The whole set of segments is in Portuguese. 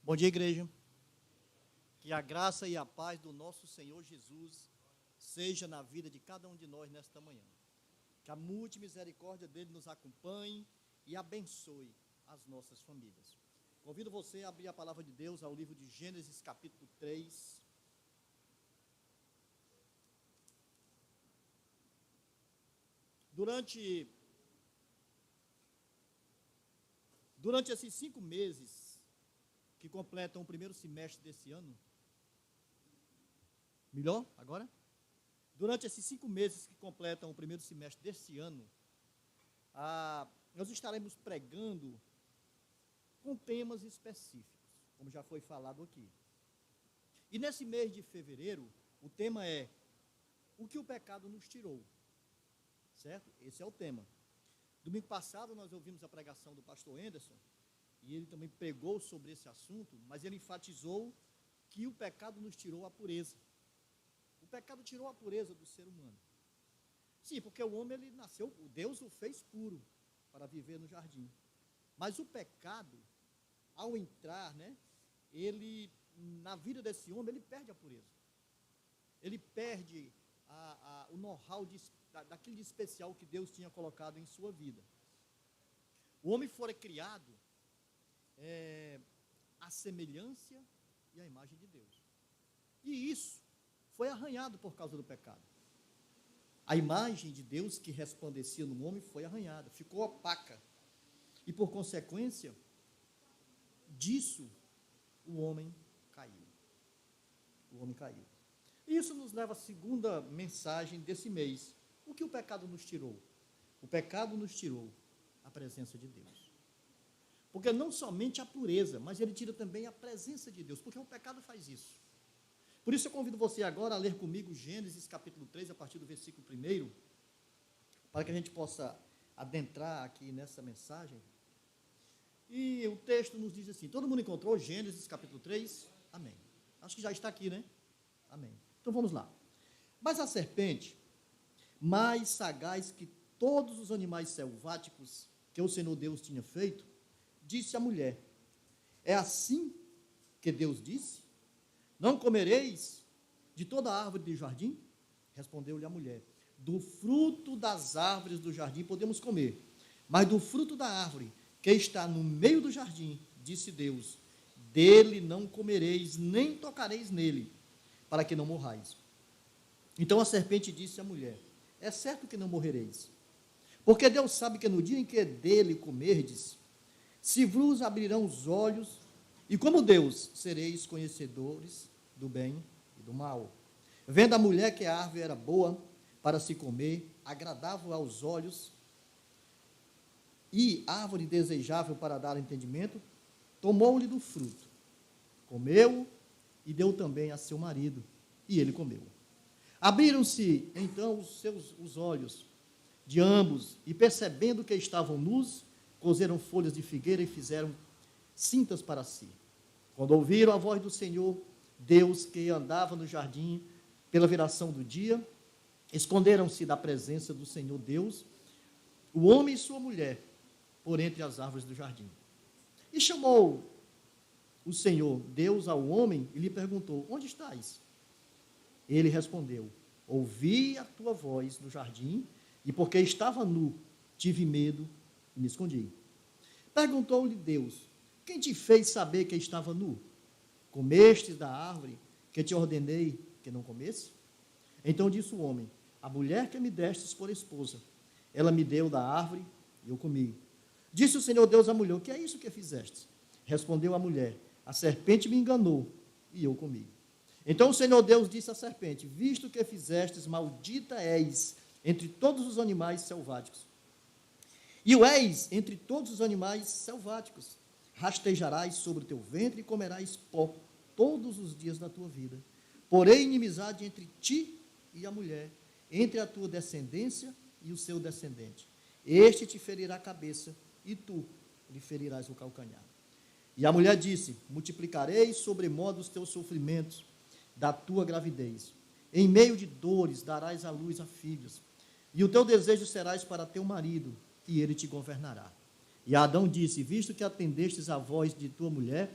Bom dia, igreja. Que a graça e a paz do nosso Senhor Jesus seja na vida de cada um de nós nesta manhã. Que a multimisericórdia dele nos acompanhe e abençoe as nossas famílias. Convido você a abrir a palavra de Deus ao livro de Gênesis, capítulo 3. Durante esses 5 meses que completam o primeiro semestre desse ano, melhor agora? Durante esses 5 meses que completam o primeiro semestre desse ano, nós estaremos pregando com temas específicos, como já foi falado aqui. E nesse mês de fevereiro, o tema é o que o pecado nos tirou, certo? Esse é o tema. Domingo passado nós ouvimos a pregação do pastor Anderson, e ele também pregou sobre esse assunto, mas ele enfatizou que o pecado nos tirou a pureza. O pecado tirou a pureza do ser humano. Sim, porque o homem, ele nasceu, Deus o fez puro para viver no jardim. Mas o pecado, ao entrar, ele, na vida desse homem, ele perde a pureza. Ele perde o know-how daquilo de especial que Deus tinha colocado em sua vida. O homem fora criado à semelhança e à imagem de Deus. E isso foi arranhado por causa do pecado. A imagem de Deus que resplandecia no homem foi arranhada, ficou opaca. E por consequência disso, o homem caiu. O homem caiu. E isso nos leva à segunda mensagem desse mês. O que o pecado nos tirou? O pecado nos tirou a presença de Deus. Porque não somente a pureza, mas ele tira também a presença de Deus, porque o pecado faz isso. Por isso eu convido você agora a ler comigo Gênesis capítulo 3, a partir do versículo 1, para que a gente possa adentrar aqui nessa mensagem. E o texto nos diz assim, todo mundo encontrou Gênesis capítulo 3? Amém. Acho que já está aqui, né? Amém. Então vamos lá. Mas a serpente, mais sagaz que todos os animais selváticos que o Senhor Deus tinha feito, disse à mulher, é assim que Deus disse? Não comereis de toda a árvore do jardim? Respondeu-lhe a mulher, do fruto das árvores do jardim podemos comer, mas do fruto da árvore que está no meio do jardim, disse Deus, dele não comereis, nem tocareis nele, para que não morrais. Então a serpente disse à mulher, é certo que não morrereis, porque Deus sabe que no dia em que dele comerdes, se vos abrirão os olhos, e como Deus, sereis conhecedores do bem e do mal. Vendo a mulher que a árvore era boa para se comer, agradável aos olhos, e árvore desejável para dar entendimento, tomou-lhe do fruto, comeu e deu também a seu marido, e ele comeu. Abriram-se então os olhos de ambos, e percebendo que estavam nus, cozeram folhas de figueira e fizeram cintas para si. Quando ouviram a voz do Senhor, Deus que andava no jardim pela viração do dia, esconderam-se da presença do Senhor Deus, o homem e sua mulher, por entre as árvores do jardim. E chamou o Senhor Deus ao homem e lhe perguntou, onde estás? Ele respondeu, ouvi a tua voz no jardim, e porque estava nu, tive medo e me escondi. Perguntou-lhe Deus, quem te fez saber que estava nu? Comestes da árvore que te ordenei que não comesse? Então disse o homem, a mulher que me destes por esposa, ela me deu da árvore e eu comi. Disse o Senhor Deus à mulher, o que é isso que fizeste? Respondeu a mulher, a serpente me enganou e eu comi. Então o Senhor Deus disse à serpente, visto que fizestes, maldita és entre todos os animais selváticos. E o és entre todos os animais selváticos. Rastejarás sobre o teu ventre e comerás pó todos os dias da tua vida. Porém, inimizade entre ti e a mulher, entre a tua descendência e o seu descendente. Este te ferirá a cabeça e tu lhe ferirás o calcanhar. E a mulher disse, multiplicarei sobremodo os teus sofrimentos da tua gravidez. Em meio de dores darás à luz a filhos. E o teu desejo serás para teu marido, e ele te governará. E Adão disse, visto que atendestes à voz de tua mulher,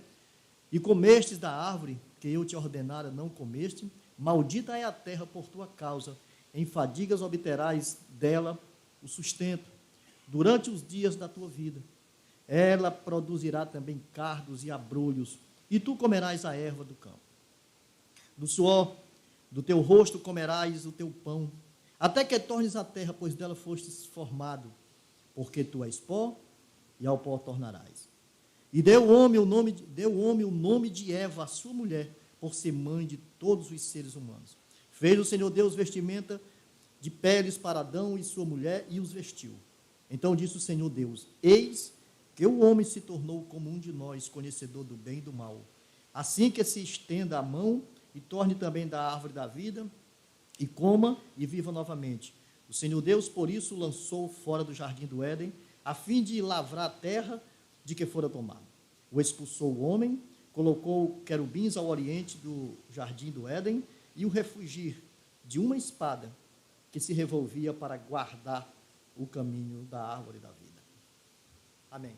e comestes da árvore que eu te ordenara, não comeste, maldita é a terra por tua causa, em fadigas obterás dela o sustento, durante os dias da tua vida. Ela produzirá também cardos e abrolhos, e tu comerás a erva do campo. Do suor do teu rosto comerás o teu pão, até que tornes a terra, pois dela fostes formado, porque tu és pó, e ao pó tornarás. E deu o homem o nome de Eva, a sua mulher, por ser mãe de todos os seres humanos. Fez o Senhor Deus vestimenta de peles para Adão e sua mulher, e os vestiu. Então disse o Senhor Deus: eis que o homem se tornou como um de nós, conhecedor do bem e do mal. Assim que se estenda a mão e torne também da árvore da vida, e coma e viva novamente. O Senhor Deus, por isso, o lançou fora do jardim do Éden, a fim de lavrar a terra de que fora tomado. O expulsou o homem, colocou querubins ao oriente do jardim do Éden, e o refugir de uma espada que se revolvia para guardar o caminho da árvore da vida. Amém.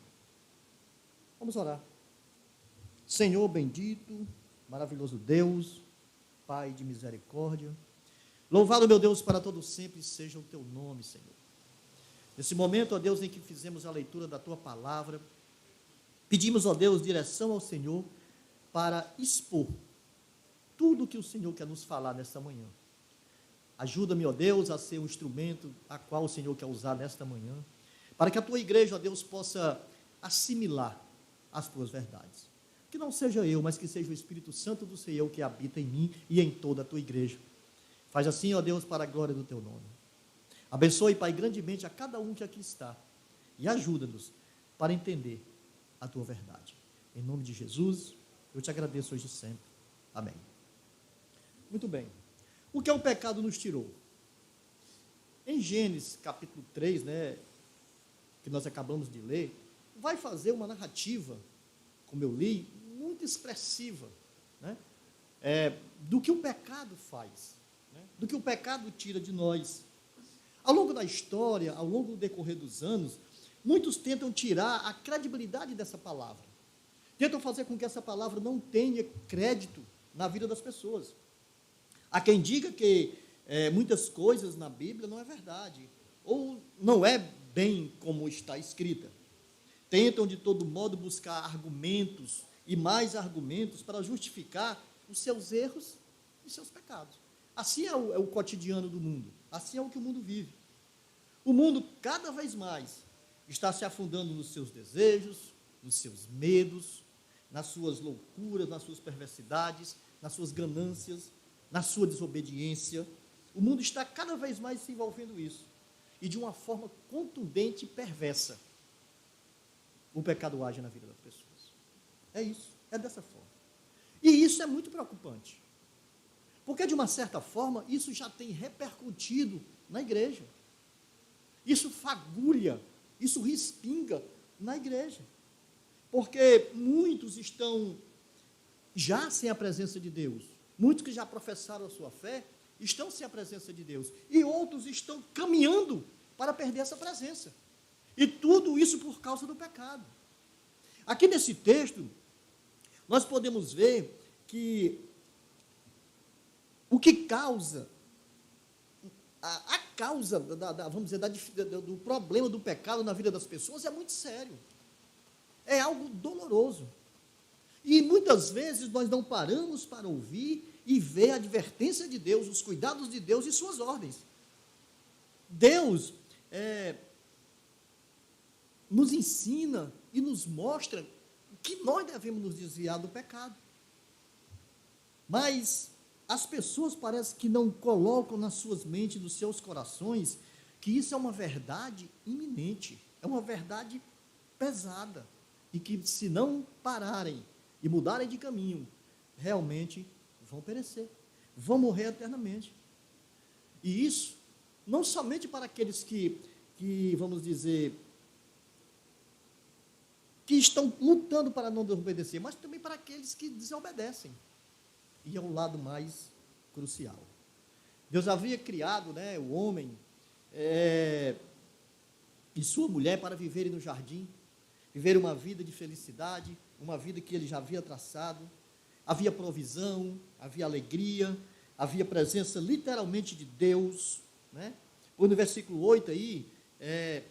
Vamos orar. Senhor bendito, maravilhoso Deus, Pai de misericórdia, louvado, meu Deus, para todo sempre seja o teu nome, Senhor. Nesse momento, ó Deus, em que fizemos a leitura da tua palavra, pedimos, ó Deus, direção ao Senhor para expor tudo que o Senhor quer nos falar nesta manhã. Ajuda-me, ó Deus, a ser um instrumento a qual o Senhor quer usar nesta manhã, para que a tua igreja, ó Deus, possa assimilar as tuas verdades. Que não seja eu, mas que seja o Espírito Santo do Senhor que habita em mim e em toda a tua igreja. Faz assim, ó Deus, para a glória do teu nome. Abençoe, Pai, grandemente a cada um que aqui está e ajuda-nos para entender a tua verdade. Em nome de Jesus, eu te agradeço hoje e sempre. Amém. Muito bem. O que é o pecado nos tirou? Em Gênesis capítulo 3, que nós acabamos de ler, vai fazer uma narrativa, como eu li, muito expressiva, do que o pecado faz, do que o pecado tira de nós. Ao longo da história, ao longo do decorrer dos anos, muitos tentam tirar a credibilidade dessa palavra, tentam fazer com que essa palavra não tenha crédito na vida das pessoas. Há quem diga que muitas coisas na Bíblia não é verdade, ou não é bem como está escrita. Tentam, de todo modo, buscar argumentos e mais argumentos para justificar os seus erros e seus pecados. Assim é o cotidiano do mundo, assim é o que o mundo vive. O mundo, cada vez mais, está se afundando nos seus desejos, nos seus medos, nas suas loucuras, nas suas perversidades, nas suas ganâncias, na sua desobediência. O mundo está cada vez mais se envolvendo nisso, e de uma forma contundente e perversa. O pecado age na vida das pessoas. É isso, é dessa forma. E isso é muito preocupante, porque, de uma certa forma, isso já tem repercutido na igreja. Isso fagulha, isso respinga na igreja, porque muitos estão já sem a presença de Deus, muitos que já professaram a sua fé, estão sem a presença de Deus, e outros estão caminhando para perder essa presença, e tudo isso por causa do pecado. Aqui nesse texto, nós podemos ver que o que causa, a causa, vamos dizer, do problema do pecado na vida das pessoas é muito sério, é algo doloroso, e muitas vezes nós não paramos para ouvir e ver a advertência de Deus, os cuidados de Deus e suas ordens. Deus nos ensina e nos mostra que nós devemos nos desviar do pecado. Mas as pessoas parecem que não colocam nas suas mentes, nos seus corações, que isso é uma verdade iminente, é uma verdade pesada, e que, se não pararem e mudarem de caminho, realmente vão perecer, vão morrer eternamente. E isso, não somente para aqueles que vamos dizer, que estão lutando para não desobedecer, mas também para aqueles que desobedecem. E é o lado mais crucial. Deus havia criado, o homem e sua mulher para viverem no jardim, viver uma vida de felicidade, uma vida que ele já havia traçado. Havia provisão, havia alegria, havia presença literalmente de Deus, né? No versículo 8 aí,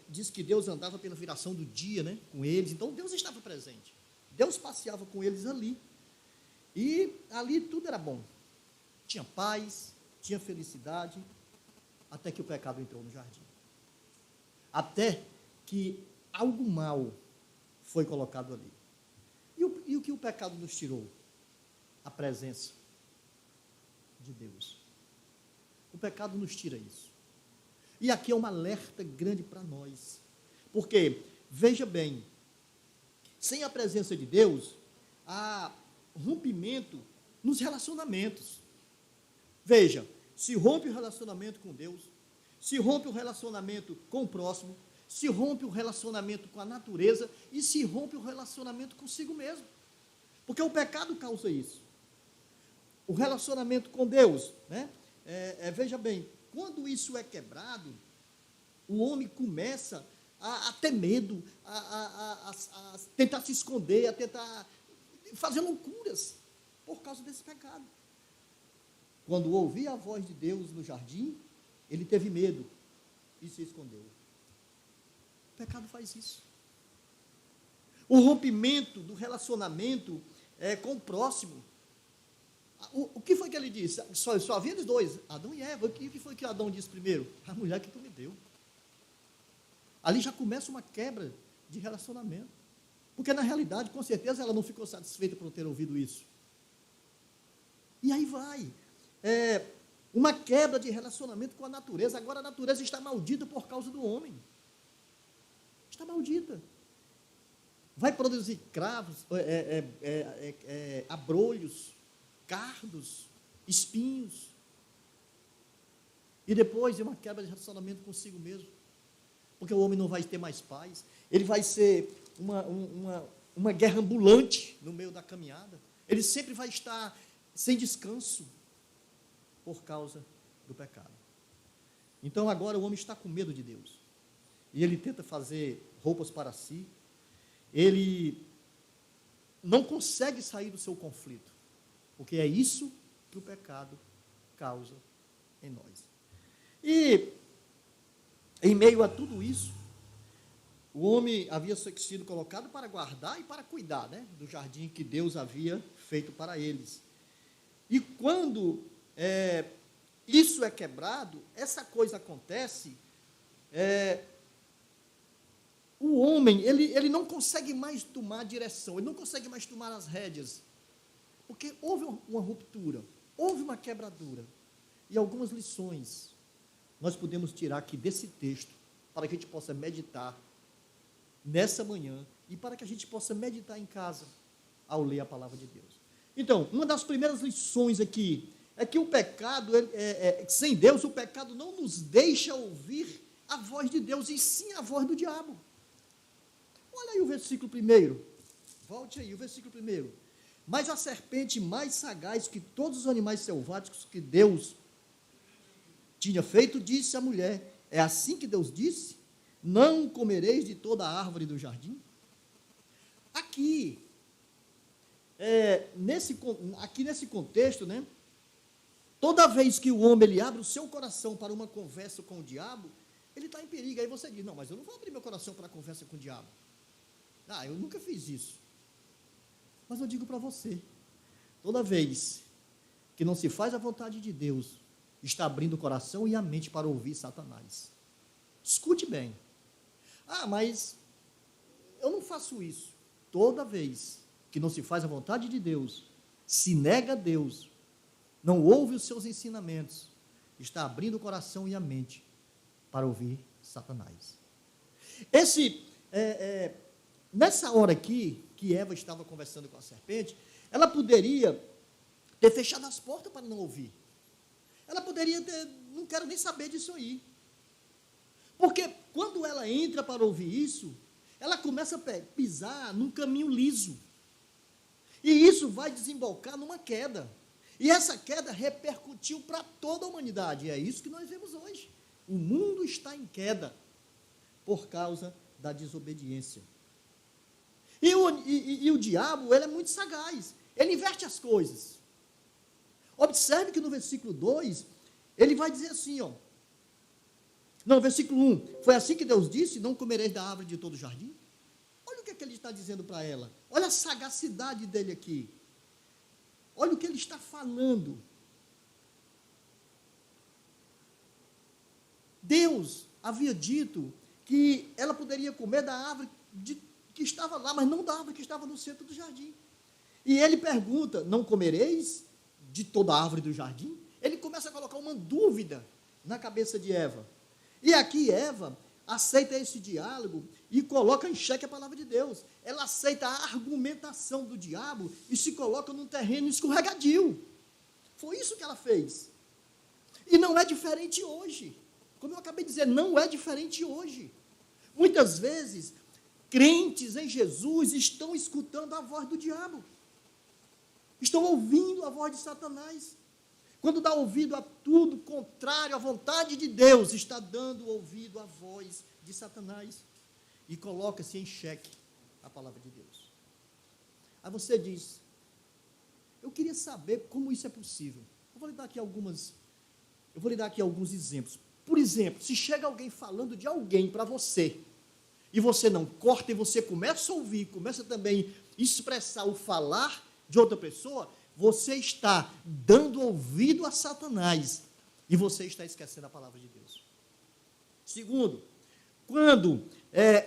diz que Deus andava pela viração do dia, né, com eles, então Deus estava presente, Deus passeava com eles ali, e ali tudo era bom, tinha paz, tinha felicidade, até que o pecado entrou no jardim, até que algo mal foi colocado ali. E o que o pecado nos tirou? A presença de Deus. O pecado nos tira isso. E aqui é um alerta grande para nós. Porque, veja bem, sem a presença de Deus, há rompimento nos relacionamentos. Veja, se rompe o relacionamento com Deus, se rompe o relacionamento com o próximo, se rompe o relacionamento com a natureza e se rompe o relacionamento consigo mesmo. Porque o pecado causa isso. O relacionamento com Deus, né? Veja bem, quando isso é quebrado, o homem começa a ter medo, a tentar se esconder, a tentar fazer loucuras por causa desse pecado. Quando ouvia a voz de Deus no jardim, ele teve medo e se escondeu. O pecado faz isso. O rompimento do relacionamento com o próximo. O que foi que ele disse? Só havia os dois, Adão e Eva. O que foi que Adão disse primeiro? A mulher que tu me deu. Ali já começa uma quebra de relacionamento. Porque, na realidade, com certeza, ela não ficou satisfeita por ter ouvido isso. E aí vai. Uma quebra de relacionamento com a natureza. Agora a natureza está maldita por causa do homem. Está maldita. Vai produzir cravos, abrolhos, cardos, espinhos. E depois é uma quebra de relacionamento consigo mesmo. Porque o homem não vai ter mais paz. Ele vai ser uma guerra ambulante no meio da caminhada. Ele sempre vai estar sem descanso por causa do pecado. Então agora o homem está com medo de Deus. E ele tenta fazer roupas para si. Ele não consegue sair do seu conflito. Porque é isso que o pecado causa em nós. E, em meio a tudo isso, o homem havia sido colocado para guardar e para cuidar, né, do jardim que Deus havia feito para eles. E quando isso é quebrado, essa coisa acontece, o homem, ele não consegue mais tomar a direção, ele não consegue mais tomar as rédeas, porque houve uma ruptura, houve uma quebradura, e algumas lições nós podemos tirar aqui desse texto, para que a gente possa meditar nessa manhã, e para que a gente possa meditar em casa, ao ler a palavra de Deus. Então, uma das primeiras lições aqui, é que o pecado, sem Deus, o pecado não nos deixa ouvir a voz de Deus, e sim a voz do diabo. Olha aí o versículo 1, volte aí, o versículo 1. Mas a serpente mais sagaz que todos os animais selváticos que Deus tinha feito, disse à mulher, é assim que Deus disse? Não comereis de toda a árvore do jardim? Aqui nesse contexto, né, toda vez que o homem ele abre o seu coração para uma conversa com o diabo, ele está em perigo. Aí você diz, não, mas eu não vou abrir meu coração para a conversa com o diabo. Eu nunca fiz isso. Mas eu digo para você, toda vez que não se faz a vontade de Deus, está abrindo o coração e a mente para ouvir Satanás. Escute bem. Mas eu não faço isso. Toda vez que não se faz a vontade de Deus, se nega a Deus, não ouve os seus ensinamentos, está abrindo o coração e a mente para ouvir Satanás. Nessa hora aqui, que Eva estava conversando com a serpente, ela poderia ter fechado as portas para não ouvir. Ela poderia ter, não quero nem saber disso aí. Porque quando ela entra para ouvir isso, ela começa a pisar num caminho liso. E isso vai desembocar numa queda. E essa queda repercutiu para toda a humanidade. E é isso que nós vemos hoje. O mundo está em queda por causa da desobediência. E o diabo, ele é muito sagaz. Ele inverte as coisas. Observe que no versículo 2, ele vai dizer assim, ó. Não, versículo 1. Foi assim que Deus disse, não comereis da árvore de todo o jardim? Olha o que ele está dizendo para ela. Olha a sagacidade dele aqui. Olha o que ele está falando. Deus havia dito que ela poderia comer da árvore que estava lá, mas não da árvore que estava no centro do jardim. E ele pergunta, não comereis de toda a árvore do jardim? Ele começa a colocar uma dúvida na cabeça de Eva. E aqui Eva aceita esse diálogo e coloca em xeque a palavra de Deus. Ela aceita a argumentação do diabo e se coloca num terreno escorregadio. Foi isso que ela fez. E não é diferente hoje. Como eu acabei de dizer, não é diferente hoje. Muitas vezes, crentes em Jesus estão escutando a voz do diabo. Estão ouvindo a voz de Satanás. Quando dá ouvido a tudo contrário à vontade de Deus, está dando ouvido à voz de Satanás. E coloca-se em xeque a palavra de Deus. Aí você diz, eu queria saber como isso é possível. Eu vou lhe dar aqui alguns exemplos. Por exemplo, se chega alguém falando de alguém para você, e você não corta, e você começa a ouvir, começa também a expressar o falar de outra pessoa, você está dando ouvido a Satanás, e você está esquecendo a palavra de Deus. Segundo, quando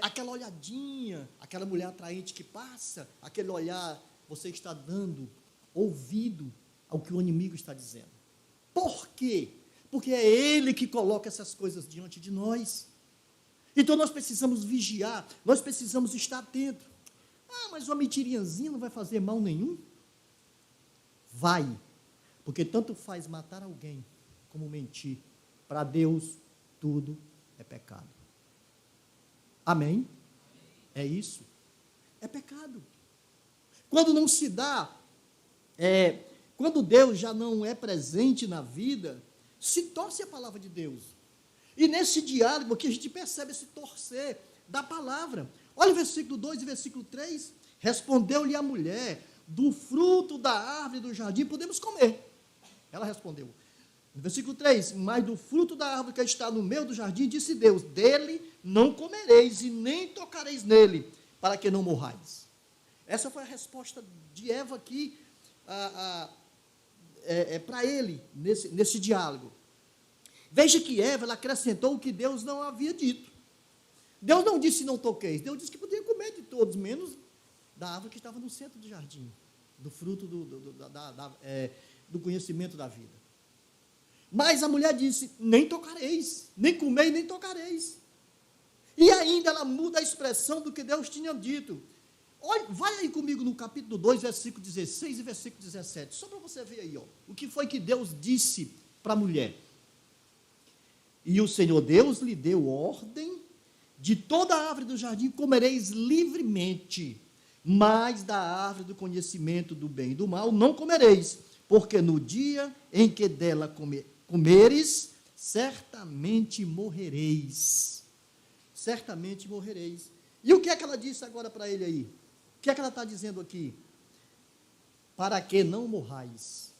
aquela olhadinha, aquela mulher atraente que passa, aquele olhar, você está dando ouvido ao que o inimigo está dizendo. Por quê? Porque é ele que coloca essas coisas diante de nós. Então nós precisamos vigiar, nós precisamos estar atentos. Ah, mas uma mentirinhazinha não vai fazer mal nenhum? Vai, porque tanto faz matar alguém como mentir. Para Deus, tudo é pecado. Amém? É isso? É pecado. Quando não se dá, quando Deus já não é presente na vida, se torce a palavra de Deus. E nesse diálogo aqui a gente percebe esse torcer da palavra. Olha o versículo 2 e versículo 3. Respondeu-lhe a mulher, do fruto da árvore do jardim podemos comer. Ela respondeu. No versículo 3, mas do fruto da árvore que está no meio do jardim, disse Deus, dele não comereis e nem tocareis nele, para que não morrais. Essa foi a resposta de Eva aqui para ele, nesse diálogo. Veja que Eva, ela acrescentou o que Deus não havia dito. Deus não disse não toqueis, Deus disse que podia comer de todos, menos da árvore que estava no centro do jardim, do fruto do conhecimento da vida. Mas a mulher disse, nem tocareis, nem comeis, nem tocareis. E ainda ela muda a expressão do que Deus tinha dito. Olha, vai aí comigo no capítulo 2, versículo 16 e versículo 17, só para você ver aí, ó, o que foi que Deus disse para a mulher. E o Senhor Deus lhe deu ordem, de toda a árvore do jardim comereis livremente, mas da árvore do conhecimento do bem e do mal não comereis, porque no dia em que dela comeres, certamente morrereis. Certamente morrereis. E o que é que ela disse agora para ele aí? O que é que ela está dizendo aqui? Para que não morrais.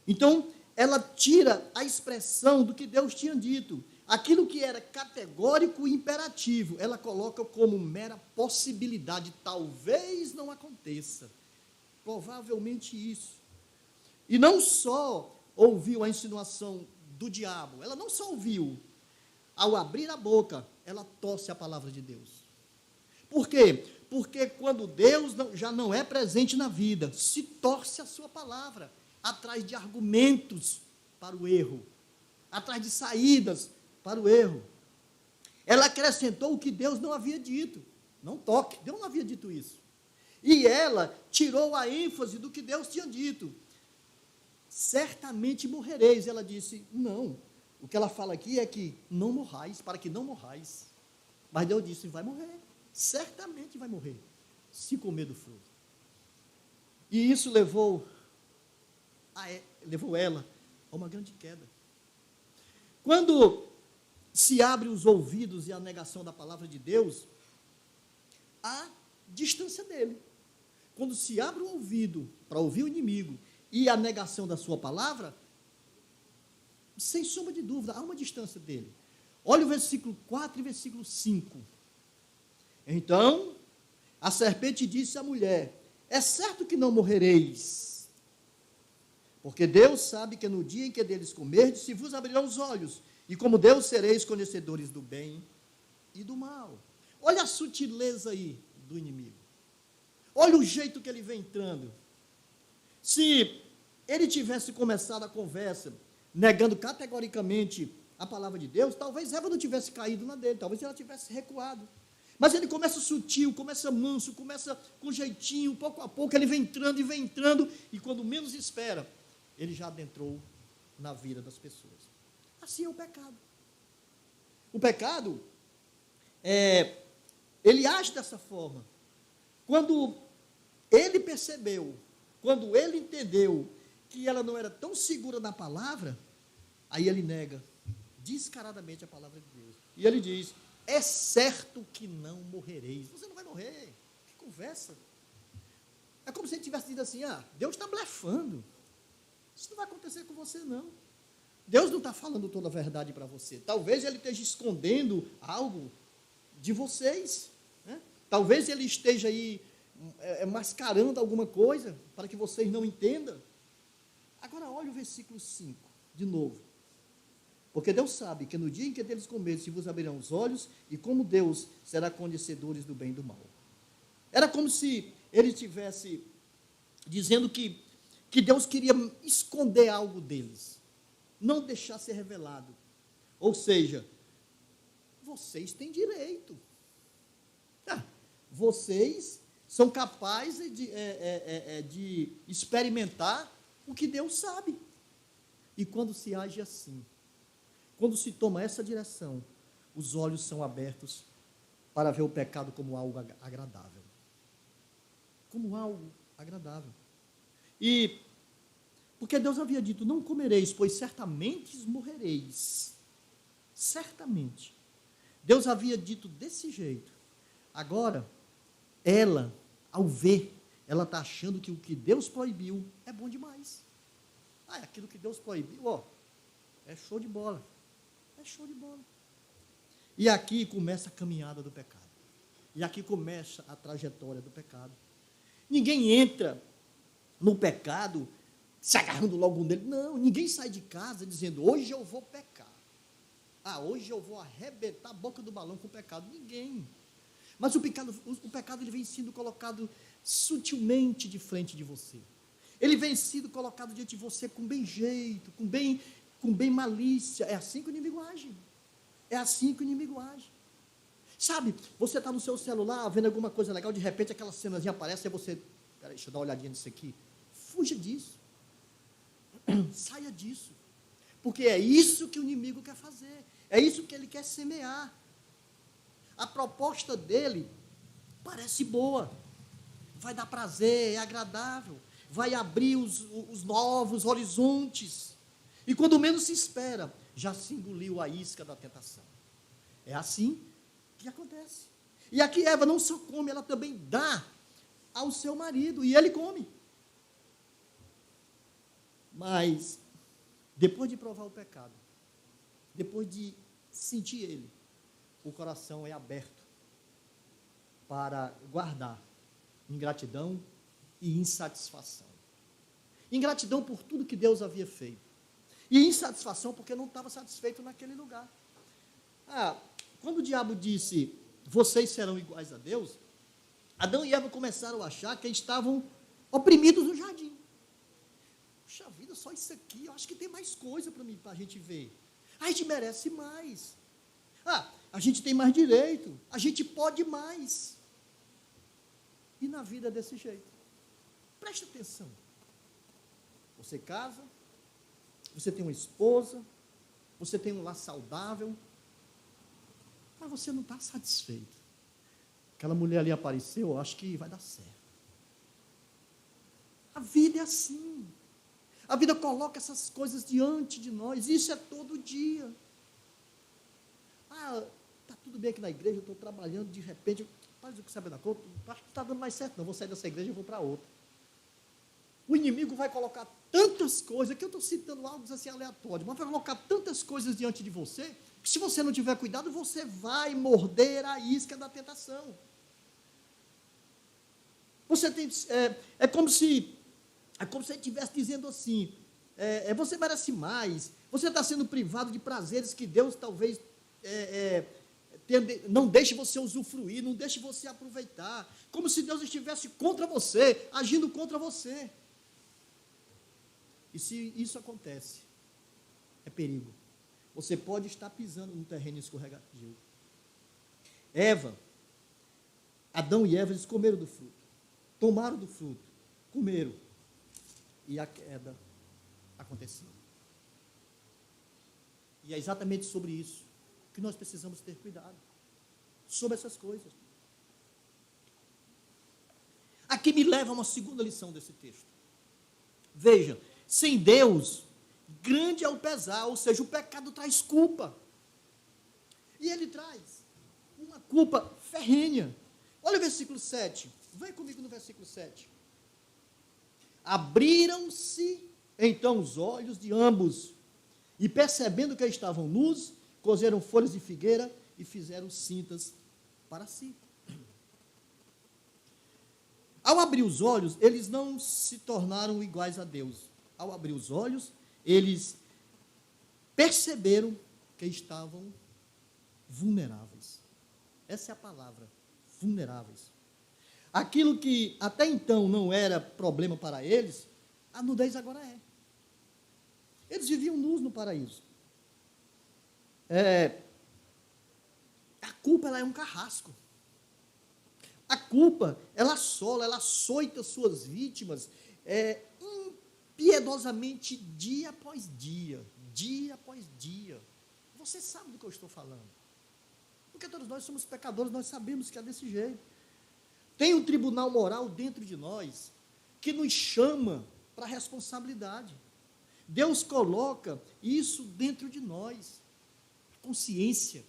Então, ela tira a expressão do que Deus tinha dito. Aquilo que era categórico e imperativo, ela coloca como mera possibilidade. Talvez não aconteça. Provavelmente isso. E não só ouviu a insinuação do diabo, ela não só ouviu. Ao abrir a boca, ela torce a palavra de Deus. Por quê? Porque quando Deus já não é presente na vida, se torce a sua palavra, atrás de argumentos para o erro, atrás de saídas para o erro. Ela acrescentou o que Deus não havia dito. Não toque, Deus não havia dito isso. E ela tirou a ênfase do que Deus tinha dito. Certamente morrereis. Ela disse, não. O que ela fala aqui é que não morrais, para que não morrais. Mas Deus disse, vai morrer. Certamente vai morrer, se comer do fruto. E isso levou ela a uma grande queda. Quando se abre os ouvidos e a negação da palavra de Deus, há distância dele. Quando se abre o ouvido para ouvir o inimigo e a negação da sua palavra, sem sombra de dúvida, há uma distância dele. Olha o versículo 4 e versículo 5. Então, a serpente disse à mulher: é certo que não morrereis, porque Deus sabe que no dia em que deles comerdes, se vos abrirão os olhos, e como Deus sereis conhecedores do bem e do mal. Olha a sutileza aí do inimigo. Olha o jeito que ele vem entrando. Se ele tivesse começado a conversa negando categoricamente a palavra de Deus, talvez Eva não tivesse caído na dele, talvez ela tivesse recuado. Mas ele começa sutil, começa manso, começa com jeitinho, pouco a pouco ele vem entrando, e quando menos espera, ele já adentrou na vida das pessoas. Assim é o pecado. O pecado, ele age dessa forma. Quando ele percebeu, quando ele entendeu que ela não era tão segura na palavra, aí ele nega descaradamente a palavra de Deus. E ele diz: é certo que não morrereis. Você não vai morrer. Que conversa. É como se ele tivesse dito assim: Deus está blefando. Isso não vai acontecer com você, não. Deus não está falando toda a verdade para você. Talvez ele esteja escondendo algo de vocês. Né? Talvez ele esteja aí mascarando alguma coisa para que vocês não entendam. Agora, olha o versículo 5, de novo. Porque Deus sabe que no dia em que deles comerem, se vos abrirão os olhos, e como Deus será conhecedores do bem e do mal. Era como se ele estivesse dizendo que Deus queria esconder algo deles, não deixar ser revelado. Ou seja, vocês têm direito. Vocês são capazes de experimentar o que Deus sabe. E quando se age assim, quando se toma essa direção, os olhos são abertos para ver o pecado como algo agradável. Como algo agradável. E porque Deus havia dito: não comereis, pois certamente morrereis. Certamente. Deus havia dito desse jeito. Agora, ela, ao ver, ela está achando que o que Deus proibiu é bom demais. Aquilo que Deus proibiu, é show de bola. É show de bola. E aqui começa a caminhada do pecado. E aqui começa a trajetória do pecado. Ninguém entra no pecado se agarrando logo nele. Não, ninguém sai de casa dizendo: hoje eu vou pecar. Hoje eu vou arrebentar a boca do balão com o pecado. Ninguém. Mas o pecado ele vem sendo colocado sutilmente de frente de você. Ele vem sendo colocado diante de você com bem jeito, com bem malícia. É assim que o inimigo age. É assim que o inimigo age. Sabe, você está no seu celular vendo alguma coisa legal, de repente aquela cenazinha aparece e você: peraí, deixa eu dar uma olhadinha nisso aqui. Fuja disso. Saia disso. Porque é isso que o inimigo quer fazer. É isso que ele quer semear. A proposta dele parece boa. Vai dar prazer, é agradável. Vai abrir os novos horizontes. E quando menos se espera, já se engoliu a isca da tentação. É assim que acontece. E aqui Eva não só come, ela também dá ao seu marido, e ele come. Mas, depois de provar o pecado, depois de sentir ele, o coração é aberto para guardar ingratidão e insatisfação. Ingratidão por tudo que Deus havia feito. E insatisfação porque não estava satisfeito naquele lugar. Quando o diabo disse: vocês serão iguais a Deus, Adão e Eva começaram a achar que estavam oprimidos no jardim. Puxa vida, só isso aqui, eu acho que tem mais coisa para a gente ver. A gente merece mais. A gente tem mais direito, a gente pode mais. E na vida é desse jeito. Preste atenção. Você casa, você tem uma esposa, você tem um lar saudável, mas você não está satisfeito. Aquela mulher ali apareceu, eu acho que vai dar certo. A vida é assim. A vida coloca essas coisas diante de nós, isso é todo dia. Está tudo bem aqui na igreja, eu estou trabalhando, de repente, Rapaz, o que sabe da coisa? Acho que não está dando mais certo, não. Vou sair dessa igreja e vou para outra. O inimigo vai colocar tantas coisas, que eu estou citando algo assim aleatório, mas vai colocar tantas coisas diante de você, que se você não tiver cuidado, você vai morder a isca da tentação. Você tem, é como se ele estivesse dizendo assim, você merece mais, você está sendo privado de prazeres que Deus talvez não deixe você usufruir, não deixe você aproveitar, como se Deus estivesse contra você, agindo contra você. E se isso acontece, é perigo. Você pode estar pisando no terreno escorregadio. Adão e Eva, eles comeram do fruto, tomaram do fruto, comeram, e a queda aconteceu. E é exatamente sobre isso que nós precisamos ter cuidado, sobre essas coisas. Aqui me leva a uma segunda lição desse texto. Veja, sem Deus, grande é o pesar, ou seja, o pecado traz culpa. E ele traz uma culpa ferrenha. Olha o versículo 7. Vem comigo no versículo 7. Abriram-se então os olhos de ambos, e percebendo que estavam nus, cozeram folhas de figueira e fizeram cintas para si. Ao abrir os olhos, eles não se tornaram iguais a Deus. Ao abrir os olhos, eles perceberam que estavam vulneráveis. Essa é a palavra, vulneráveis. Aquilo que até então não era problema para eles, a nudez agora é. Eles viviam nus no paraíso. A culpa, ela é um carrasco. A culpa, ela assola, ela açoita suas vítimas impiedosamente dia após dia, dia após dia. Você sabe do que eu estou falando. Porque todos nós somos pecadores, nós sabemos que é desse jeito. Tem um tribunal moral dentro de nós que nos chama para a responsabilidade. Deus coloca isso dentro de nós. Consciência,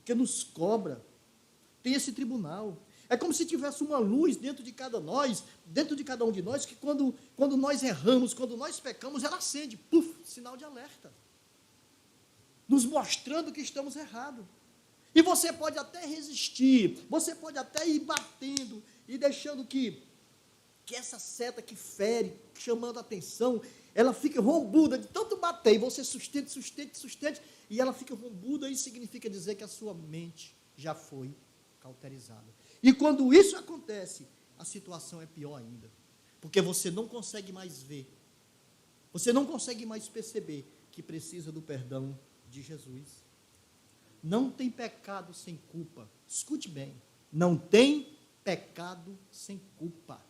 que nos cobra. Tem esse tribunal. É como se tivesse uma luz dentro de cada um de nós, que quando nós erramos, quando nós pecamos, ela acende, sinal de alerta, nos mostrando que estamos errados. E você pode até resistir, você pode até ir batendo e deixando que essa seta que fere, chamando a atenção, ela fica rombuda de tanto bater, e você sustente, e ela fica rombuda, isso significa dizer que a sua mente já foi cauterizada. E quando isso acontece, a situação é pior ainda, porque você não consegue mais ver, você não consegue mais perceber que precisa do perdão de Jesus. Não tem pecado sem culpa. Escute bem, não tem pecado sem culpa.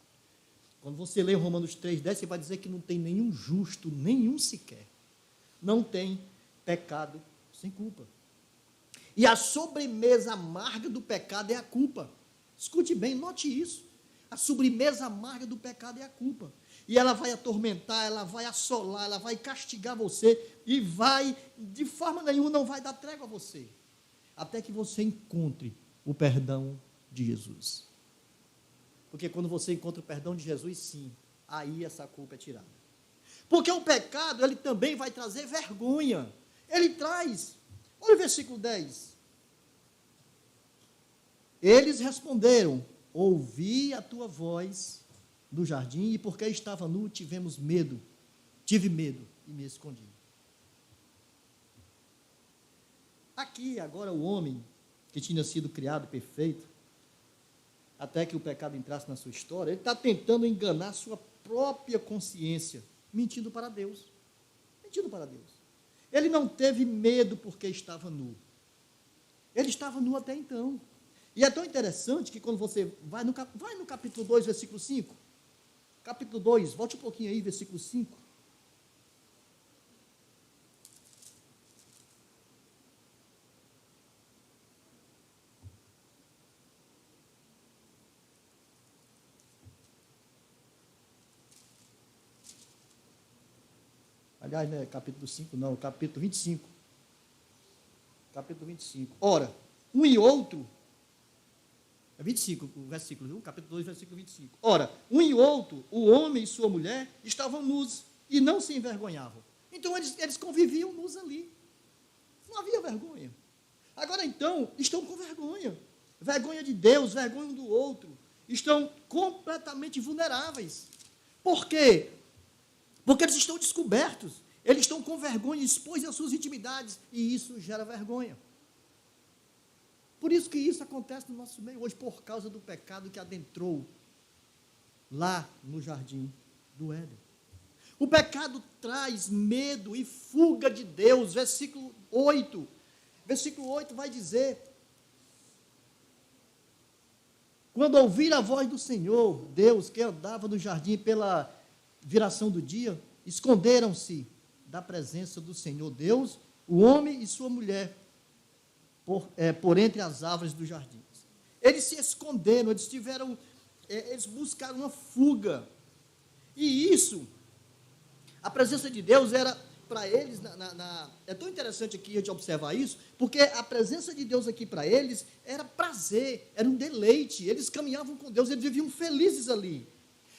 Quando você lê Romanos 3:10, você vai dizer que não tem nenhum justo, nenhum sequer. Não tem pecado sem culpa. E a sobremesa amarga do pecado é a culpa. Escute bem, note isso. A sobremesa amarga do pecado é a culpa. E ela vai atormentar, ela vai assolar, ela vai castigar você e vai, de forma nenhuma, não vai dar trégua a você. Até que você encontre o perdão de Jesus. Porque quando você encontra o perdão de Jesus, sim, aí essa culpa é tirada. Porque o pecado, ele também vai trazer vergonha. Ele traz. Olha o versículo 10. Eles responderam: ouvi a tua voz do jardim, e porque estava nu, tive medo e me escondi. Aqui, agora, o homem que tinha sido criado perfeito, até que o pecado entrasse na sua história, ele está tentando enganar sua própria consciência, mentindo para Deus. Mentindo para Deus. Ele não teve medo porque estava nu. Ele estava nu até então. E é tão interessante que quando você vai no capítulo 2, versículo 5, capítulo 2, volte um pouquinho aí, versículo 5. Aliás, não é capítulo 5, não, capítulo 25. Capítulo 25. Ora, um e outro É 25 o versículo, viu? Capítulo 2, versículo 25. Ora, um e outro, o homem e sua mulher, estavam nus e não se envergonhavam. Então, eles conviviam nus ali. Não havia vergonha. Agora, então, estão com vergonha. Vergonha de Deus, vergonha um do outro. Estão completamente vulneráveis. Por quê? Porque eles estão descobertos. Eles estão com vergonha, expõem as suas intimidades. E isso gera vergonha. Por isso que isso acontece no nosso meio hoje, por causa do pecado que adentrou lá no jardim do Éden. O pecado traz medo e fuga de Deus. Versículo 8. Versículo 8 vai dizer: quando ouvir a voz do Senhor, Deus, que andava no jardim pela viração do dia, esconderam-se da presença do Senhor Deus, o homem e sua mulher, por entre as árvores do jardim. Eles se esconderam, eles buscaram uma fuga. E isso, a presença de Deus era para eles, é tão interessante aqui a gente observar isso, porque a presença de Deus aqui para eles era prazer, era um deleite, eles caminhavam com Deus, eles viviam felizes ali.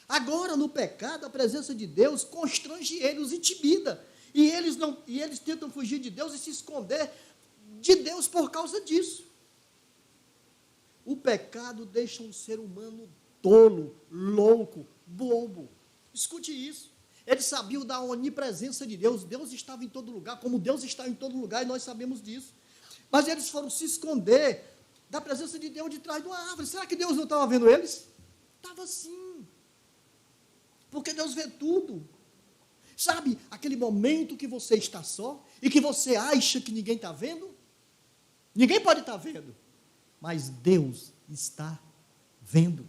Agora, no pecado, a presença de Deus constrange eles, os intimida, e eles tentam fugir de Deus e se esconder de Deus por causa disso. O pecado deixa um ser humano tolo, louco, bobo. Escute isso. Eles sabiam da onipresença de Deus. Deus estava em todo lugar, como Deus está em todo lugar, e nós sabemos disso. Mas eles foram se esconder da presença de Deus de trás de uma árvore. Será que Deus não estava vendo eles? Estava sim. Porque Deus vê tudo. Sabe, aquele momento que você está só e que você acha que ninguém está vendo? Ninguém pode estar vendo, mas Deus está vendo.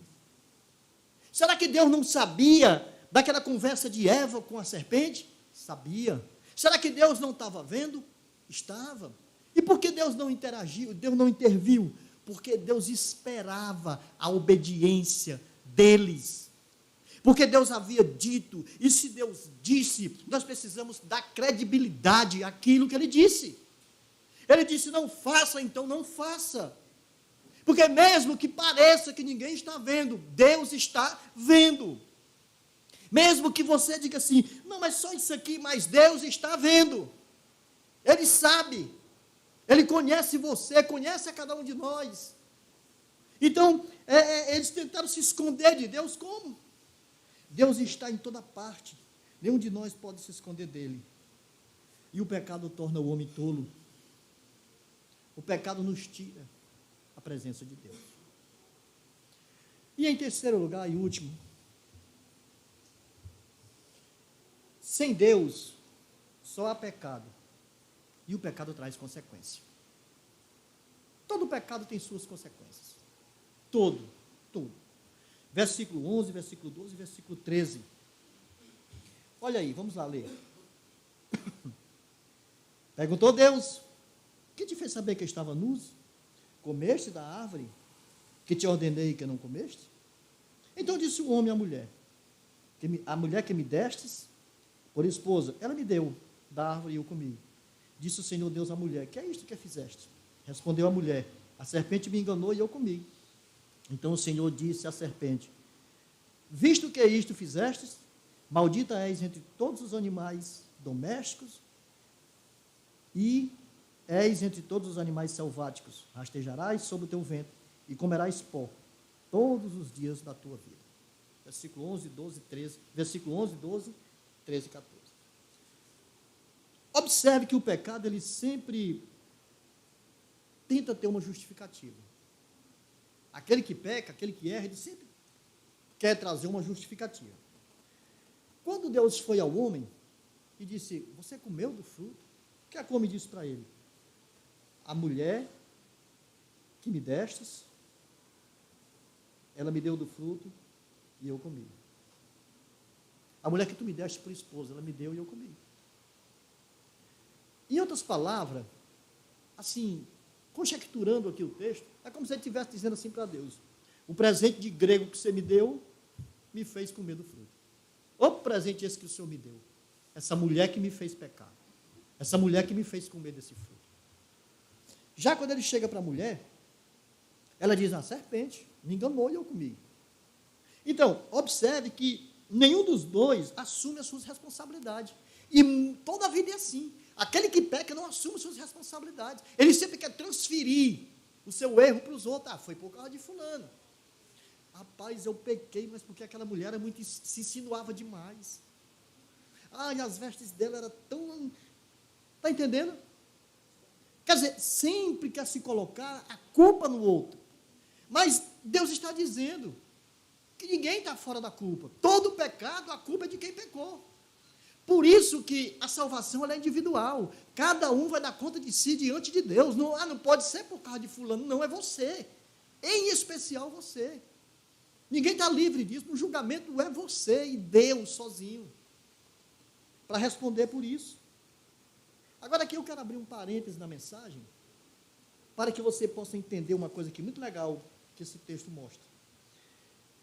Será que Deus não sabia daquela conversa de Eva com a serpente? Sabia. Será que Deus não estava vendo? Estava. E por que Deus não interagiu, Deus não interviu? Porque Deus esperava a obediência deles. Porque Deus havia dito, e se Deus disse, nós precisamos dar credibilidade àquilo que Ele disse. Ele disse, não faça, então não faça. Porque mesmo que pareça que ninguém está vendo, Deus está vendo. Mesmo que você diga assim, não, mas só isso aqui, mas Deus está vendo. Ele sabe. Ele conhece você, conhece a cada um de nós. Então, eles tentaram se esconder de Deus, como? Deus está em toda parte. Nenhum de nós pode se esconder dele. E o pecado torna o homem tolo. O pecado nos tira a presença de Deus. E em terceiro lugar e último, sem Deus só há pecado. E o pecado traz consequência. Todo pecado tem suas consequências. Todo. Versículo 11, versículo 12, versículo 13. Olha aí, vamos lá ler. Perguntou Deus: quem te fez saber que estava nus? Comeste da árvore que te ordenei que não comeste? Então disse o homem à mulher: a mulher que me destes por esposa, ela me deu da árvore e eu comi. Disse o Senhor Deus à mulher: que é isto que fizeste? Respondeu a mulher: a serpente me enganou e eu comi. Então o Senhor disse à serpente: visto que isto fizestes, maldita és entre todos os animais domésticos e és entre todos os animais selváticos. Rastejarás sobre o teu ventre e comerás pó todos os dias da tua vida. Versículo 11, 12, 13. Versículo 11, 12, 13 e 14. Observe que o pecado, ele sempre tenta ter uma justificativa. Aquele que peca, aquele que erra, ele sempre quer trazer uma justificativa. Quando Deus foi ao homem e disse: você comeu do fruto? O que a homem disse para ele? A mulher que me destes, ela me deu do fruto e eu comi. A mulher que tu me deste por esposa, ela me deu e eu comi. Em outras palavras, assim, conjecturando aqui o texto, é como se ele estivesse dizendo assim para Deus: o presente de grego que você me deu, me fez comer do fruto. O presente esse que o Senhor me deu. Essa mulher que me fez pecar. Essa mulher que me fez comer desse fruto. Já quando ele chega para a mulher, ela diz: a serpente. Me enganou e eu comi. Então, observe que nenhum dos dois assume as suas responsabilidades. E toda a vida é assim. Aquele que peca não assume as suas responsabilidades. Ele sempre quer transferir o seu erro para os outros. Ah, foi por causa de fulano. Rapaz, eu pequei, mas porque aquela mulher era muito, se insinuava demais. Ah, e as vestes dela eram tão... Está entendendo? Quer dizer, sempre quer se colocar a culpa no outro. Mas Deus está dizendo que ninguém está fora da culpa. Todo pecado, a culpa é de quem pecou. Por isso que a salvação ela é individual. Cada um vai dar conta de si diante de Deus. Não, não pode ser por causa de fulano, não, é você. Em especial você. Ninguém está livre disso. No julgamento é você e Deus sozinho para responder por isso. Agora aqui eu quero abrir um parêntese na mensagem para que você possa entender uma coisa aqui muito legal que esse texto mostra.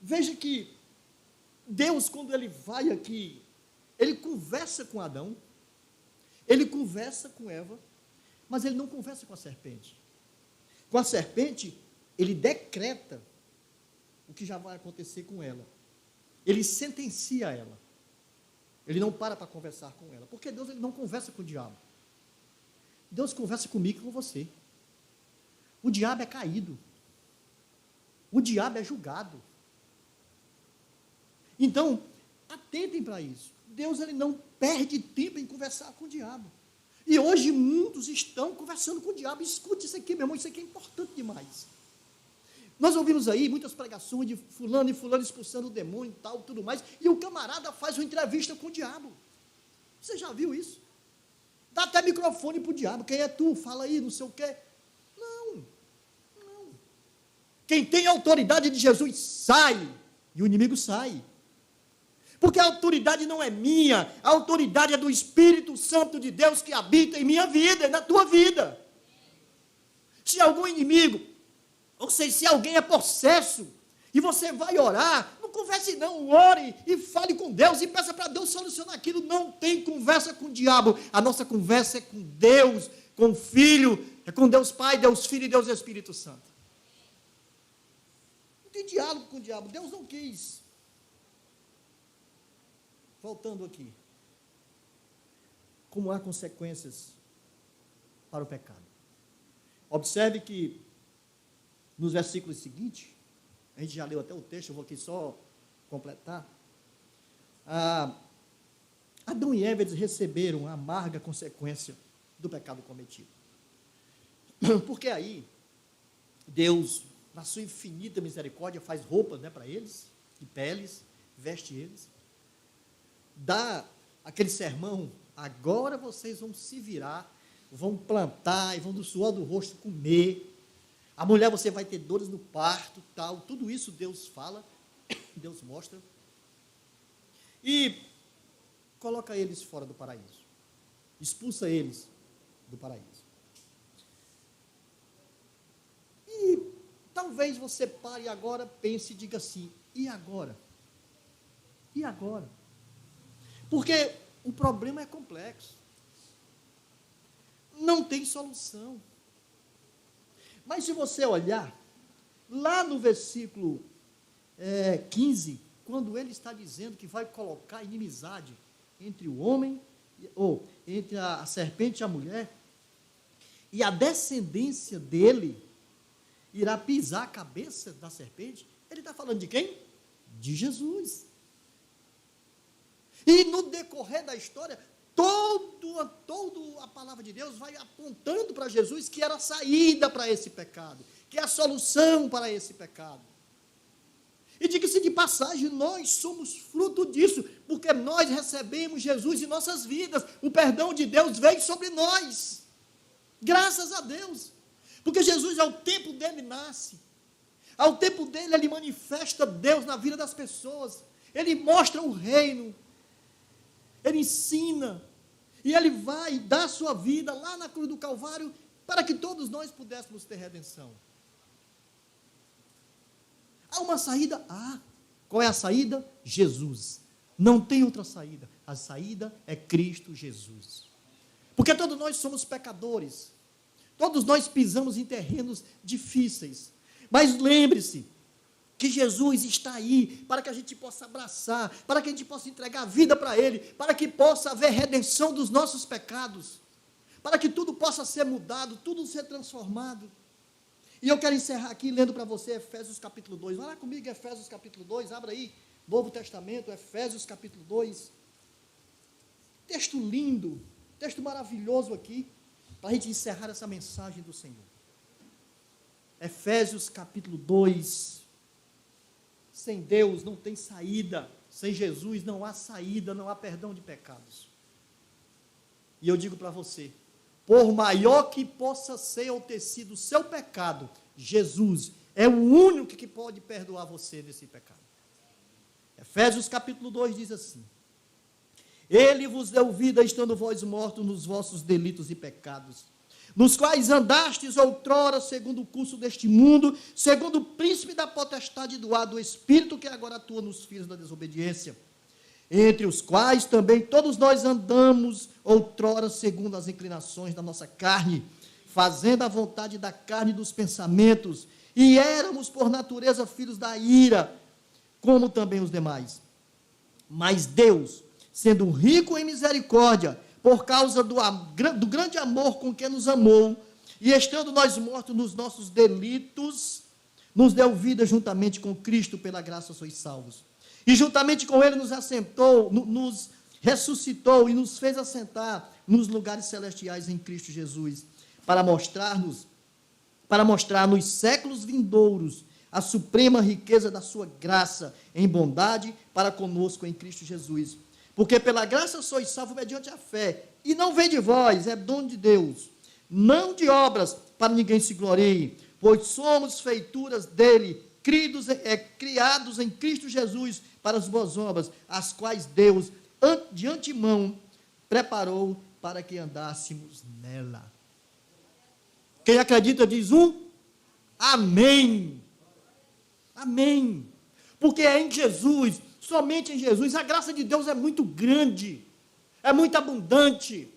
Veja que Deus, quando ele vai aqui, ele conversa com Adão, ele conversa com Eva, mas ele não conversa com a serpente. Com a serpente, ele decreta o que já vai acontecer com ela. Ele sentencia ela. Ele não para conversar com ela. Porque Deus ele não conversa com o diabo. Deus conversa comigo e com você. O diabo é caído. O diabo é julgado. Então, atentem para isso. Deus ele não perde tempo em conversar com o diabo. E hoje muitos estão conversando com o diabo. Escute isso aqui, meu irmão, isso aqui é importante demais. Nós ouvimos aí muitas pregações de fulano e fulano expulsando o demônio e tal, tudo mais, e o camarada faz uma entrevista com o diabo. Você já viu isso? Dá até microfone para o diabo. Quem é tu? Fala aí, não sei o quê. Não. Quem tem a autoridade de Jesus sai, e o inimigo sai. Porque a autoridade não é minha, a autoridade é do Espírito Santo de Deus que habita em minha vida e na tua vida. Se algum inimigo, ou seja, se alguém é possesso, e você vai orar, não converse não, ore e fale com Deus e peça para Deus solucionar aquilo. Não tem conversa com o diabo, a nossa conversa é com Deus, com o Filho, é com Deus Pai, Deus Filho e Deus Espírito Santo. Não tem diálogo com o diabo, Deus não quis. Voltando aqui, como há consequências para o pecado. Observe que nos versículos seguintes, a gente já leu até o texto, eu vou aqui só completar. Adão e Eva eles receberam a amarga consequência do pecado cometido. Porque aí, Deus, na sua infinita misericórdia, faz roupas, né, para eles, de peles, veste eles, dá aquele sermão, agora vocês vão se virar, vão plantar e vão do suor do rosto comer. A mulher você vai ter dores no parto, tal, tudo isso Deus fala, Deus mostra. E coloca eles fora do paraíso. Expulsa eles do paraíso. E talvez você pare agora, pense e diga assim, e agora? E agora? Porque o problema é complexo. Não tem solução. Mas se você olhar, lá no versículo 15, quando ele está dizendo que vai colocar inimizade entre o homem, ou entre a serpente e a mulher, e a descendência dele irá pisar a cabeça da serpente, ele está falando de quem? De Jesus. E no decorrer da história, toda a palavra de Deus vai apontando para Jesus que era a saída para esse pecado, que é a solução para esse pecado. E diga-se de passagem, nós somos fruto disso, porque nós recebemos Jesus em nossas vidas, o perdão de Deus veio sobre nós, graças a Deus, porque Jesus ao tempo dele nasce, ao tempo dele ele manifesta Deus na vida das pessoas, ele mostra o reino, ele ensina, e ele vai dar sua vida lá na cruz do Calvário, para que todos nós pudéssemos ter redenção. Há uma saída? Qual é a saída? Jesus. Não tem outra saída. A saída é Cristo Jesus. Porque todos nós somos pecadores. Todos nós pisamos em terrenos difíceis. Mas lembre-se, que Jesus está aí para que a gente possa abraçar, para que a gente possa entregar a vida para Ele, para que possa haver redenção dos nossos pecados, para que tudo possa ser mudado, tudo ser transformado. E eu quero encerrar aqui lendo para você Efésios capítulo 2. Vai lá comigo, Efésios capítulo 2, abra aí, Novo Testamento, Efésios capítulo 2. Texto lindo, texto maravilhoso aqui, para a gente encerrar essa mensagem do Senhor. Efésios capítulo 2. Sem Deus não tem saída, sem Jesus não há saída, não há perdão de pecados. E eu digo para você, por maior que possa ser ou ter sido o seu pecado, Jesus é o único que pode perdoar você desse pecado. Efésios capítulo 2 diz assim: Ele vos deu vida, estando vós mortos nos vossos delitos e pecados, nos quais andastes outrora, segundo o curso deste mundo, segundo o príncipe da potestade do ar do Espírito, que agora atua nos filhos da desobediência, entre os quais também todos nós andamos outrora, segundo as inclinações da nossa carne, fazendo a vontade da carne e dos pensamentos, e éramos por natureza filhos da ira, como também os demais. Mas Deus, sendo rico em misericórdia, por causa do grande amor com que nos amou, e estando nós mortos nos nossos delitos, nos deu vida juntamente com Cristo, pela graça sois salvos. E juntamente com Ele nos assentou, nos ressuscitou e nos fez assentar nos lugares celestiais em Cristo Jesus, para mostrar nos séculos vindouros a suprema riqueza da sua graça em bondade para conosco em Cristo Jesus. Porque pela graça sois salvos mediante a fé, e não vem de vós, é dom de Deus, não de obras, para ninguém se glorie, pois somos feituras dele, criados em Cristo Jesus para as boas obras, as quais Deus de antemão preparou para que andássemos nela. Quem acredita diz amém. Amém. Porque é em Jesus, somente em Jesus, a graça de Deus é muito grande, é muito abundante.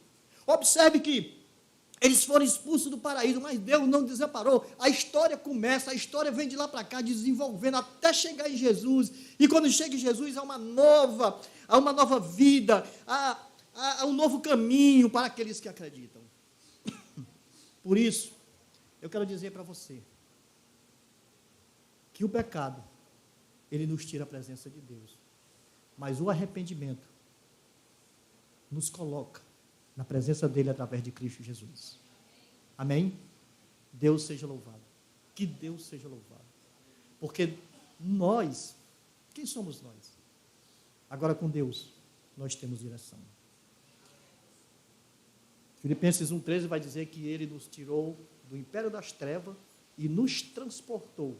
Observe que eles foram expulsos do paraíso, mas Deus não desamparou. A história começa, a história vem de lá para cá, desenvolvendo até chegar em Jesus. E quando chega em Jesus, há uma nova vida, há um novo caminho para aqueles que acreditam. Por isso, eu quero dizer para você que o pecado, ele nos tira a presença de Deus. Mas o arrependimento nos coloca na presença dele através de Cristo Jesus. Amém? Deus seja louvado. Que Deus seja louvado. Porque nós, quem somos nós? Agora com Deus, nós temos direção. Filipenses 1,13 vai dizer que ele nos tirou do império das trevas e nos transportou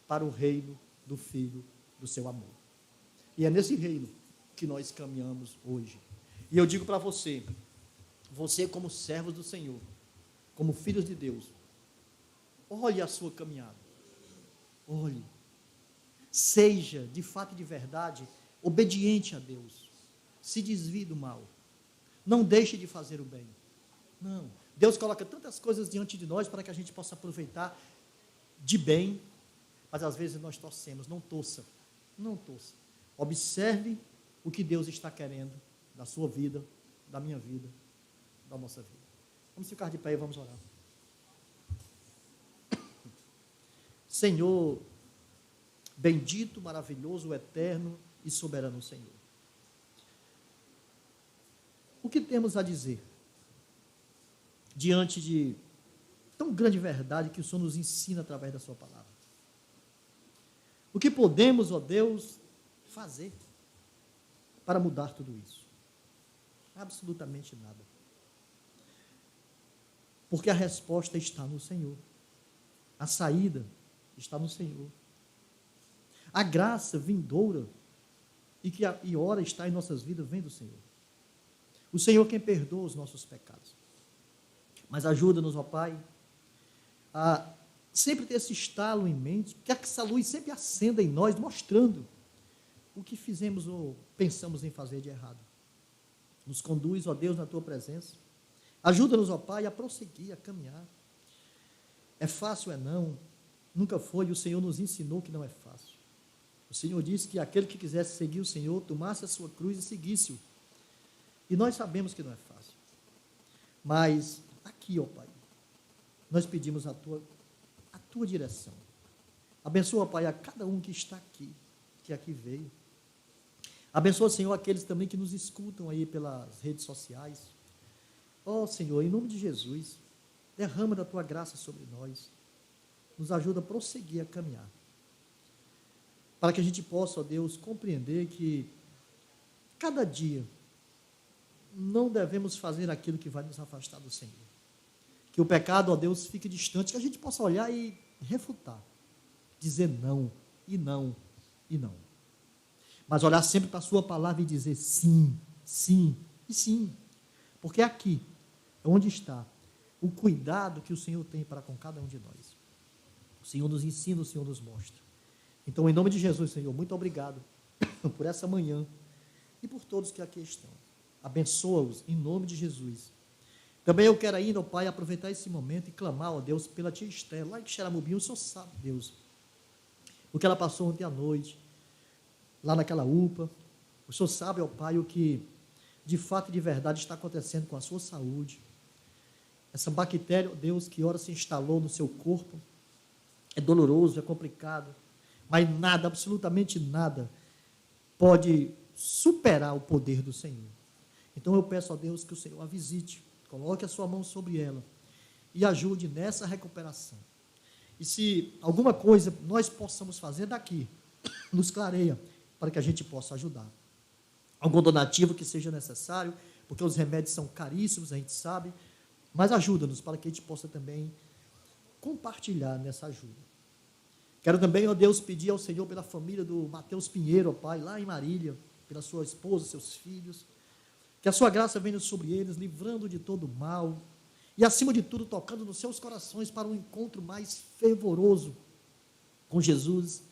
para o reino do Filho do seu amor. E é nesse reino que nós caminhamos hoje. E eu digo para você como servos do Senhor, como filhos de Deus, olhe a sua caminhada, olhe, seja de fato e de verdade obediente a Deus, se desvie do mal, não deixe de fazer o bem. Não, Deus coloca tantas coisas diante de nós para que a gente possa aproveitar de bem, mas às vezes nós torcemos. Não torça, não torça. Observe o que Deus está querendo da sua vida, da minha vida, da nossa vida. Vamos ficar de pé e vamos orar. Senhor, bendito, maravilhoso, eterno e soberano Senhor. O que temos a dizer diante de tão grande verdade que o Senhor nos ensina através da sua palavra? O que podemos, ó Deus, fazer para mudar tudo isso? Absolutamente nada. Porque a resposta está no Senhor. A saída está no Senhor. A graça vindoura e ora está em nossas vidas vem do Senhor. O Senhor quem perdoa os nossos pecados. Mas ajuda-nos, ó Pai, a sempre ter esse estalo em mente, que essa luz sempre acenda em nós, mostrando o que fizemos ou pensamos em fazer de errado. Nos conduz, ó Deus, na Tua presença. Ajuda-nos, ó Pai, a prosseguir, a caminhar. É fácil, é não. Nunca foi, e o Senhor nos ensinou que não é fácil. O Senhor disse que aquele que quisesse seguir o Senhor, tomasse a sua cruz e seguisse-o. E nós sabemos que não é fácil. Mas aqui, ó Pai, nós pedimos a tua direção. Abençoa, Pai, a cada um que está aqui, que aqui veio. Abençoa, Senhor, aqueles também que nos escutam aí pelas redes sociais. Ó Senhor, em nome de Jesus, derrama da tua graça sobre nós. Nos ajuda a prosseguir a caminhar. Para que a gente possa, ó Deus, compreender que cada dia não devemos fazer aquilo que vai nos afastar do Senhor. Que o pecado, ó Deus, fique distante, que a gente possa olhar e refutar. Dizer não, e não, e não. Mas olhar sempre para a sua palavra e dizer sim, sim e sim. Porque aqui é onde está o cuidado que o Senhor tem para com cada um de nós. O Senhor nos ensina, o Senhor nos mostra. Então, em nome de Jesus, Senhor, muito obrigado por essa manhã e por todos que aqui estão. Abençoa-os em nome de Jesus. Também eu quero ainda, ó Pai, aproveitar esse momento e clamar, ó Deus, pela tia Esther, lá em Xeramubim. O Senhor sabe, Deus, o que ela passou ontem à noite, lá naquela UPA. O Senhor sabe, ó Pai, o que de fato e de verdade está acontecendo com a sua saúde. Essa bactéria, ó Deus, que ora se instalou no seu corpo, é doloroso, é complicado, mas nada, absolutamente nada, pode superar o poder do Senhor. Então eu peço a Deus que o Senhor a visite, coloque a sua mão sobre ela e ajude nessa recuperação. E se alguma coisa nós possamos fazer daqui, nos clareia, para que a gente possa ajudar. Algum donativo que seja necessário, porque os remédios são caríssimos, a gente sabe, mas ajuda-nos para que a gente possa também compartilhar nessa ajuda. Quero também, ó Deus, pedir ao Senhor pela família do Mateus Pinheiro, ó Pai, lá em Marília, pela sua esposa, seus filhos, que a sua graça venha sobre eles, livrando de todo mal, e acima de tudo, tocando nos seus corações para um encontro mais fervoroso com Jesus.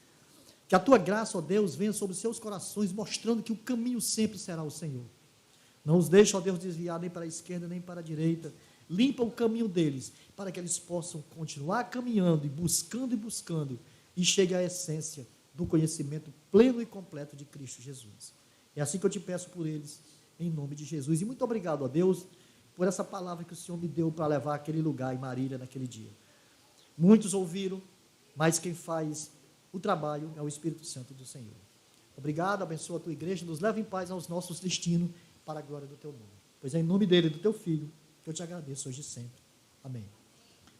Que a tua graça, ó Deus, venha sobre os seus corações, mostrando que o caminho sempre será o Senhor. Não os deixa, ó Deus, desviar nem para a esquerda, nem para a direita. Limpa o caminho deles, para que eles possam continuar caminhando e buscando, e chegue à essência do conhecimento pleno e completo de Cristo Jesus. É assim que eu te peço por eles, em nome de Jesus. E muito obrigado, ó Deus, por essa palavra que o Senhor me deu para levar àquele lugar em Marília naquele dia. Muitos ouviram, mas quem faz o trabalho é o Espírito Santo do Senhor. Obrigado, abençoa a tua igreja, nos leva em paz aos nossos destinos, para a glória do teu nome. Pois é em nome dele e do teu filho que eu te agradeço hoje e sempre. Amém.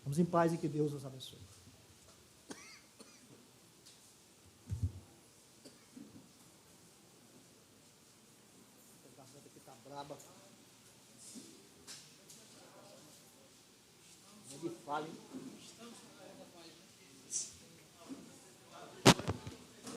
Vamos em paz e que Deus nos abençoe. A garganta aqui está braba. Não é de falha, hein?